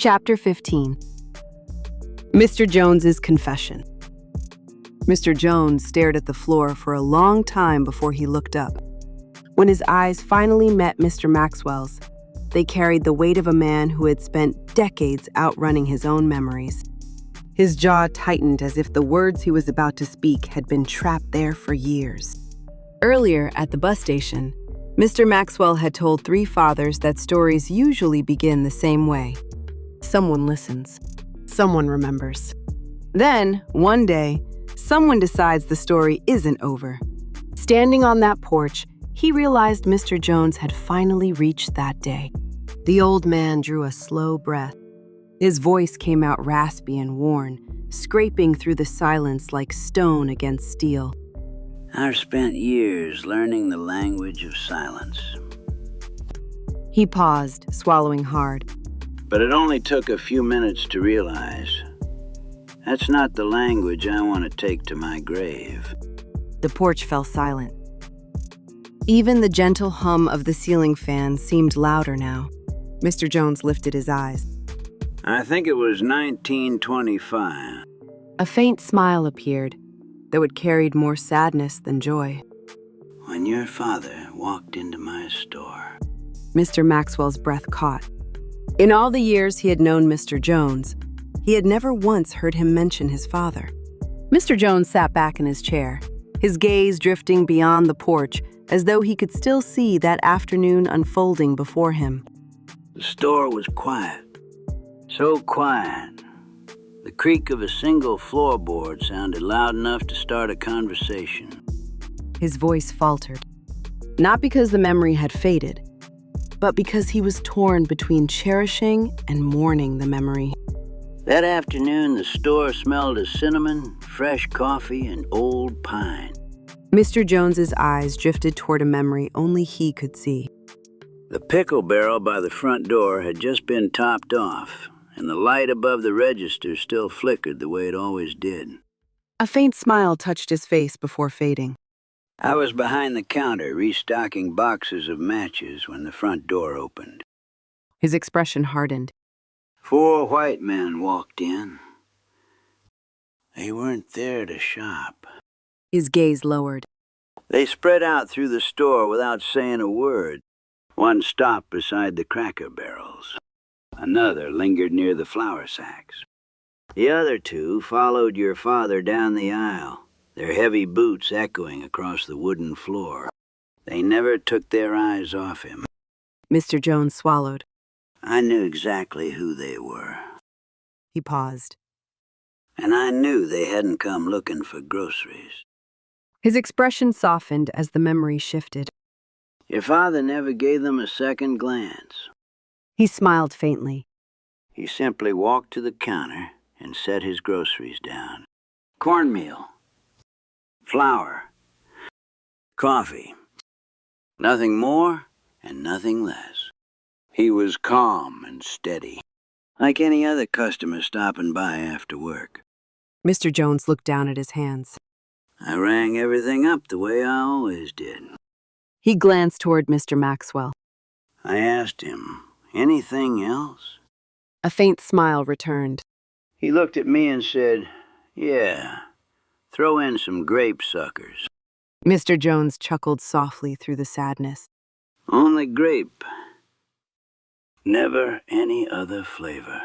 Chapter 15. Mr. Jones's Confession. Mr. Jones stared at the floor for a long time before he looked up. When his eyes finally met Mr. Maxwell's, they carried the weight of a man who had spent decades outrunning his own memories. His jaw tightened as if the words he was about to speak had been trapped there for years. Earlier, at the bus station, Mr. Maxwell had told three fathers that stories usually begin the same way. Someone listens. Someone remembers. Then, one day, someone decides the story isn't over. Standing on that porch, he realized Mr. Jones had finally reached that day. The old man drew a slow breath. His voice came out raspy and worn, scraping through the silence like stone against steel. I've spent years learning the language of silence. He paused, swallowing hard. But it only took a few minutes to realize that's not the language I want to take to my grave. The porch fell silent. Even the gentle hum of the ceiling fan seemed louder now. Mr. Jones lifted his eyes. I think it was 1925. A faint smile appeared, though it carried more sadness than joy. When your father walked into my store. Mr. Maxwell's breath caught. In all the years he had known Mr. Jones, he had never once heard him mention his father. Mr. Jones sat back in his chair, his gaze drifting beyond the porch as though he could still see that afternoon unfolding before him. The store was quiet. So quiet. The creak of a single floorboard sounded loud enough to start a conversation. His voice faltered, not because the memory had faded, but because he was torn between cherishing and mourning the memory. That afternoon, the store smelled of cinnamon, fresh coffee, and old pine. Mr. Jones's eyes drifted toward a memory only he could see. The pickle barrel by the front door had just been topped off, and the light above the register still flickered the way it always did. A faint smile touched his face before fading. I was behind the counter restocking boxes of matches when the front door opened. His expression hardened. 4 white men walked in. They weren't there to shop. His gaze lowered. They spread out through the store without saying a word. One stopped beside the cracker barrels. Another lingered near the flour sacks. The other 2 followed your father down the aisle, their heavy boots echoing across the wooden floor. They never took their eyes off him. Mr. Jones swallowed. I knew exactly who they were. He paused. And I knew they hadn't come looking for groceries. His expression softened as the memory shifted. Your father never gave them a second glance. He smiled faintly. He simply walked to the counter and set his groceries down. Cornmeal. Flour. Coffee. Nothing more and nothing less. He was calm and steady, like any other customer stopping by after work. Mr. Jones looked down at his hands. I rang everything up the way I always did. He glanced toward Mr. Maxwell. I asked him, anything else? A faint smile returned. He looked at me and said, yeah, throw in some grape suckers. Mr. Jones chuckled softly through the sadness. Only grape. Never any other flavor.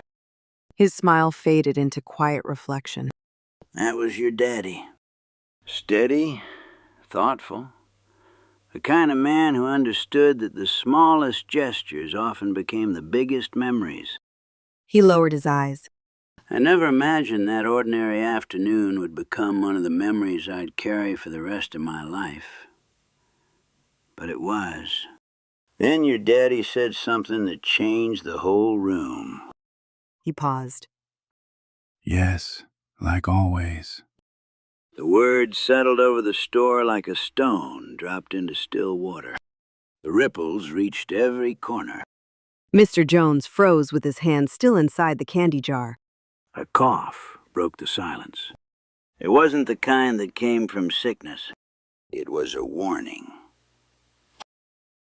His smile faded into quiet reflection. That was your daddy. Steady, thoughtful. The kind of man who understood that the smallest gestures often became the biggest memories. He lowered his eyes. I never imagined that ordinary afternoon would become one of the memories I'd carry for the rest of my life. But it was. Then your daddy said something that changed the whole room. He paused. Yes, like always. The words settled over the store like a stone dropped into still water. The ripples reached every corner. Mr. Jones froze with his hand still inside the candy jar. A cough broke the silence. It wasn't the kind that came from sickness. It was a warning.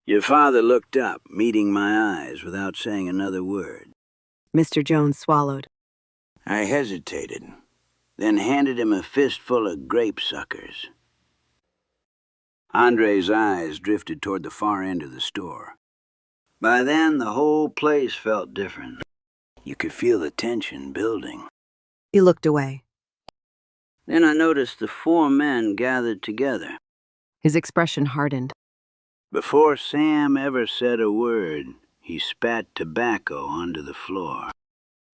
Your father looked up, meeting my eyes without saying another word. Mr. Jones swallowed. I hesitated, then handed him a fistful of grape suckers. Andre's eyes drifted toward the far end of the store. By then, the whole place felt different. You could feel the tension building. He looked away. Then I noticed the four men gathered together. His expression hardened. Before Sam ever said a word, he spat tobacco onto the floor.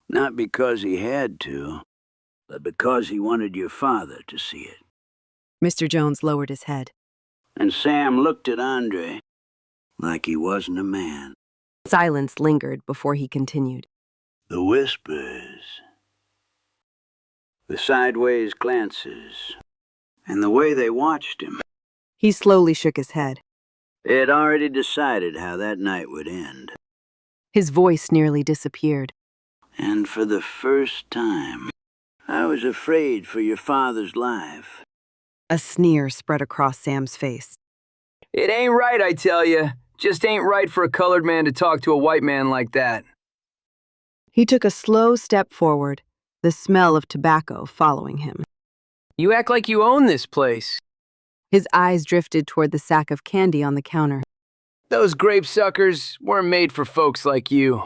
Not because he had to, but because he wanted your father to see it. Mr. Jones lowered his head. And Sam looked at Andre like he wasn't a man. Silence lingered before he continued. The whispers, the sideways glances, and the way they watched him. He slowly shook his head. They had already decided how that night would end. His voice nearly disappeared. And for the first time, I was afraid for your father's life. A sneer spread across Sam's face. It ain't right, I tell you. Just ain't right for a colored man to talk to a white man like that. He took a slow step forward, the smell of tobacco following him. You act like you own this place. His eyes drifted toward the sack of candy on the counter. Those grape suckers weren't made for folks like you.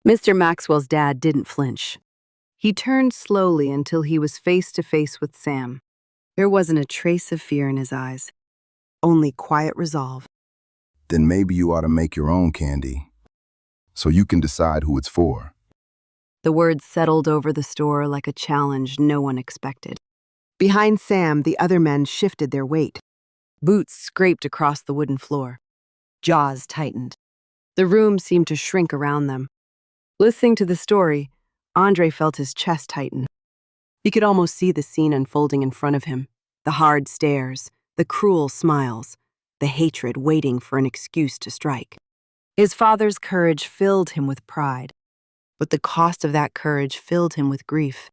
Mr. Maxwell's dad didn't flinch. He turned slowly until he was face to face with Sam. There wasn't a trace of fear in his eyes, only quiet resolve. Then maybe you ought to make your own candy, so you can decide who it's for. The words settled over the store like a challenge no one expected. Behind Sam, the other men shifted their weight. Boots scraped across the wooden floor. Jaws tightened. The room seemed to shrink around them. Listening to the story, André felt his chest tighten. He could almost see the scene unfolding in front of him. The hard stares, the cruel smiles, the hatred waiting for an excuse to strike. His father's courage filled him with pride, but the cost of that courage filled him with grief.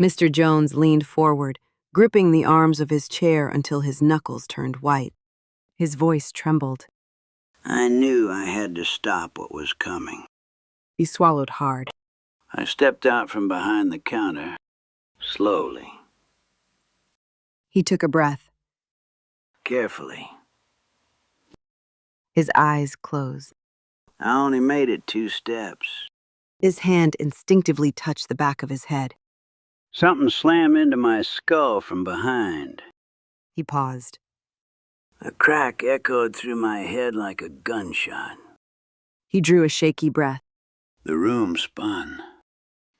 Mr. Jones leaned forward, gripping the arms of his chair until his knuckles turned white. His voice trembled. I knew I had to stop what was coming. He swallowed hard. I stepped out from behind the counter, slowly, He took a breath. carefully. His eyes closed. I only made it 2 steps. His hand instinctively touched the back of his head. Something slammed into my skull from behind. He paused. A crack echoed through my head like a gunshot. He drew a shaky breath. The room spun.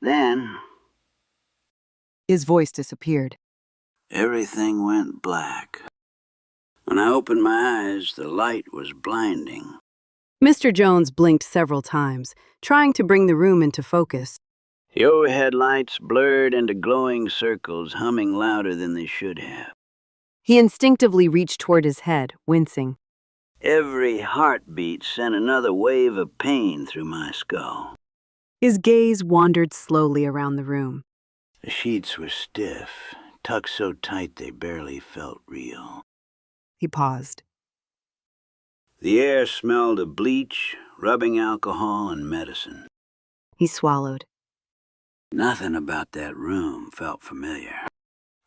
Then, His voice disappeared. everything went black. When I opened my eyes, the light was blinding. Mr. Jones blinked several times, trying to bring the room into focus. The overhead lights blurred into glowing circles, humming louder than they should have. He instinctively reached toward his head, wincing. Every heartbeat sent another wave of pain through my skull. His gaze wandered slowly around the room. The sheets were stiff, tucked so tight they barely felt real. He paused. The air smelled of bleach, rubbing alcohol, and medicine. He swallowed. Nothing about that room felt familiar.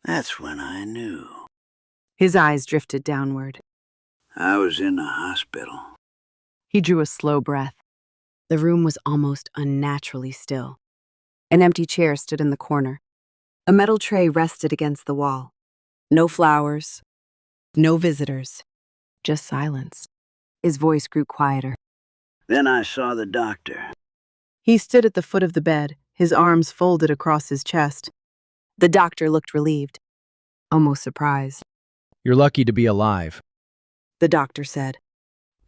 That's when I knew. His eyes drifted downward. I was in a hospital. He drew a slow breath. The room was almost unnaturally still. An empty chair stood in the corner. A metal tray rested against the wall. No flowers, no visitors, just silence. His voice grew quieter. Then I saw the doctor. He stood at the foot of the bed, his arms folded across his chest. The doctor looked relieved, almost surprised. You're lucky to be alive. The doctor said.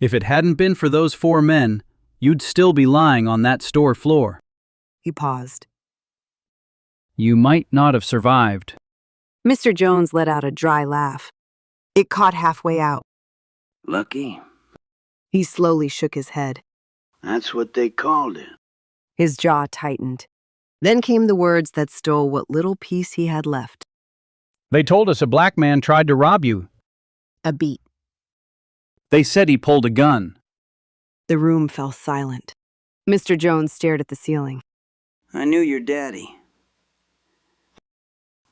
If it hadn't been for those 4 men, you'd still be lying on that store floor. He paused. You might not have survived. Mr. Jones let out a dry laugh. It caught halfway out. Lucky? He slowly shook his head. That's what they called it. His jaw tightened. Then came the words that stole what little peace he had left. They told us a black man tried to rob you. A beat. They said he pulled a gun. The room fell silent. Mr. Jones stared at the ceiling. I knew your daddy.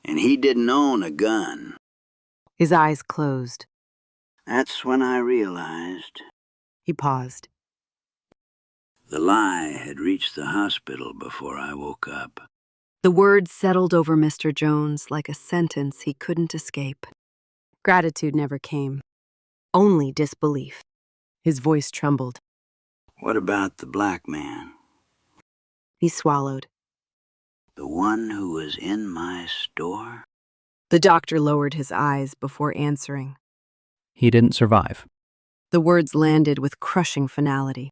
And he didn't own a gun. His eyes closed. That's when I realized He paused. the lie had reached the hospital before I woke up. The words settled over Mr. Jones like a sentence he couldn't escape. Gratitude never came. Only disbelief. His voice trembled. What about the black man? He swallowed. The one who was in my store? The doctor lowered his eyes before answering. He didn't survive. The words landed with crushing finality.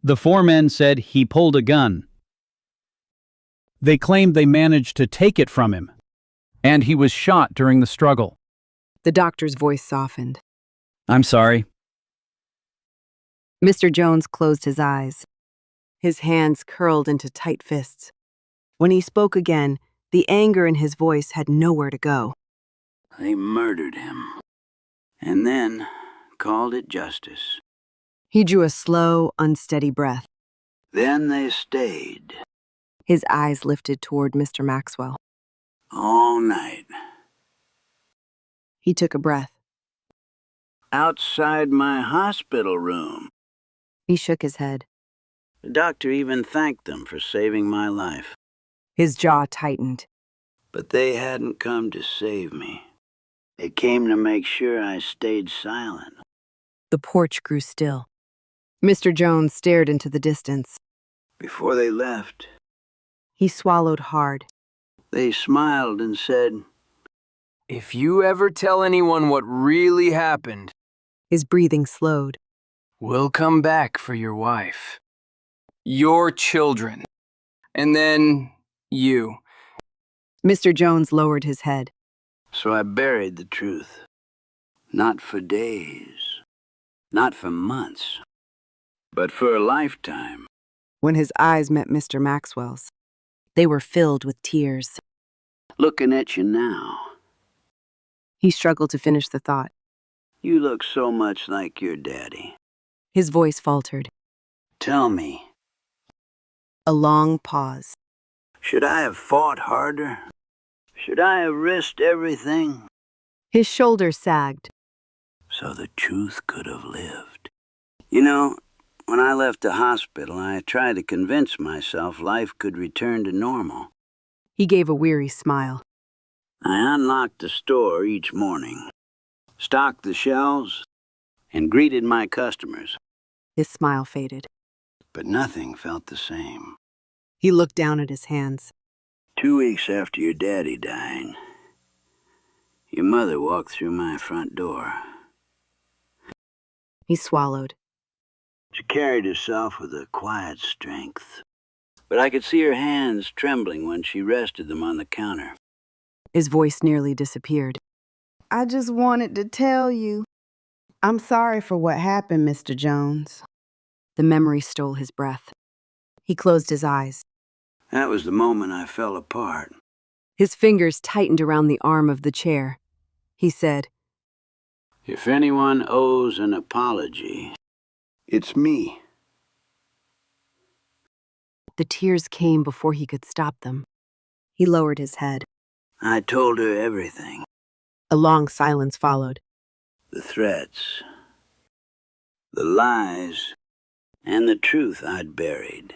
The 4 men said he pulled a gun. They claimed they managed to take it from him, and he was shot during the struggle. The doctor's voice softened. I'm sorry. Mr. Jones closed his eyes. His hands curled into tight fists. When he spoke again, the anger in his voice had nowhere to go. They murdered him. And then called it justice. He drew a slow, unsteady breath. Then they stayed. His eyes lifted toward Mr. Maxwell. All night. He took a breath. Outside my hospital room. He shook his head. The doctor even thanked them for saving my life. His jaw tightened. But they hadn't come to save me. They came to make sure I stayed silent. The porch grew still. Mr. Jones stared into the distance. Before they left, He swallowed hard. they smiled and said, If you ever tell anyone what really happened, His breathing slowed. we'll come back for your wife, your children, and then you. Mr. Jones lowered his head. so I buried the truth. Not for days, not for months, but for a lifetime. When his eyes met Mr. Maxwell's, they were filled with tears. Looking at you now, He struggled to finish the thought. you look so much like your daddy. His voice faltered. Tell me, A long pause. should I have fought harder? Should I have risked everything His shoulders sagged. so the truth could have lived? You know, when I left the hospital, I tried to convince myself life could return to normal. He gave a weary smile. I unlocked the store each morning, stocked the shelves, and greeted my customers. His smile faded. But nothing felt the same. He looked down at his hands. 2 weeks after your daddy died, your mother walked through my front door. He swallowed. She carried herself with a quiet strength, but I could see her hands trembling when she rested them on the counter. His voice nearly disappeared. I just wanted to tell you. I'm sorry for what happened, Mr. Jones. The memory stole his breath. He closed his eyes. That was the moment I fell apart. His fingers tightened around the arm of the chair. He said, If anyone owes an apology, it's me. The tears came before he could stop them. He lowered his head. I told her everything. A long silence followed. The threats, the lies, and the truth I'd buried.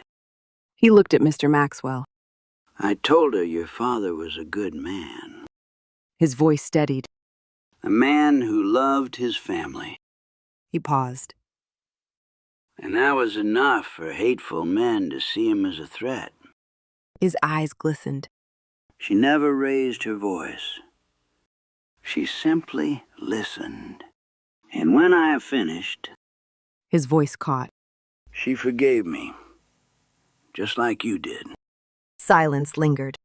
He looked at Mr. Maxwell. I told her your father was a good man. His voice steadied. A man who loved his family. He paused. And that was enough for hateful men to see him as a threat. His eyes glistened. She never raised her voice. She simply listened. And when I finished, His voice caught. she forgave me, just like you did. Silence lingered.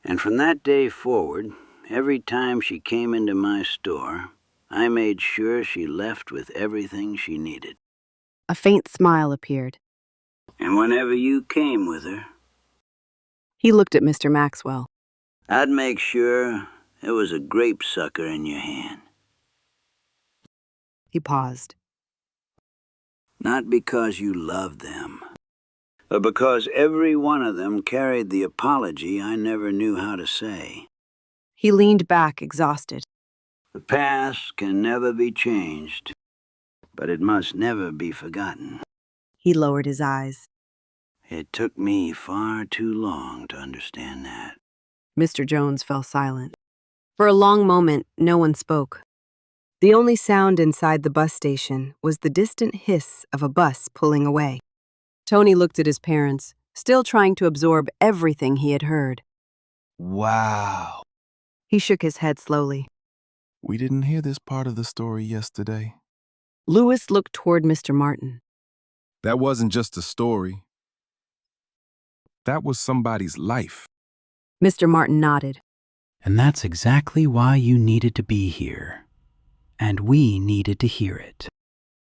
And from that day forward, every time she came into my store, I made sure she left with everything she needed. A faint smile appeared. And whenever you came with her, He looked at Mr. Maxwell. I'd make sure there was a grape sucker in your hand. He paused. Not because you loved them, but because every one of them carried the apology I never knew how to say. He leaned back, exhausted. The past can never be changed, but it must never be forgotten. He lowered his eyes. It took me far too long to understand that. Mr. Jones fell silent. For a long moment, no one spoke. The only sound inside the bus station was the distant hiss of a bus pulling away. Tony looked at his parents, still trying to absorb everything he had heard. Wow. He shook his head slowly. We didn't hear this part of the story yesterday. Lewis looked toward Mr. Martin. That wasn't just a story. That was somebody's life. Mr. Martin nodded. And that's exactly why you needed to be here. And we needed to hear it.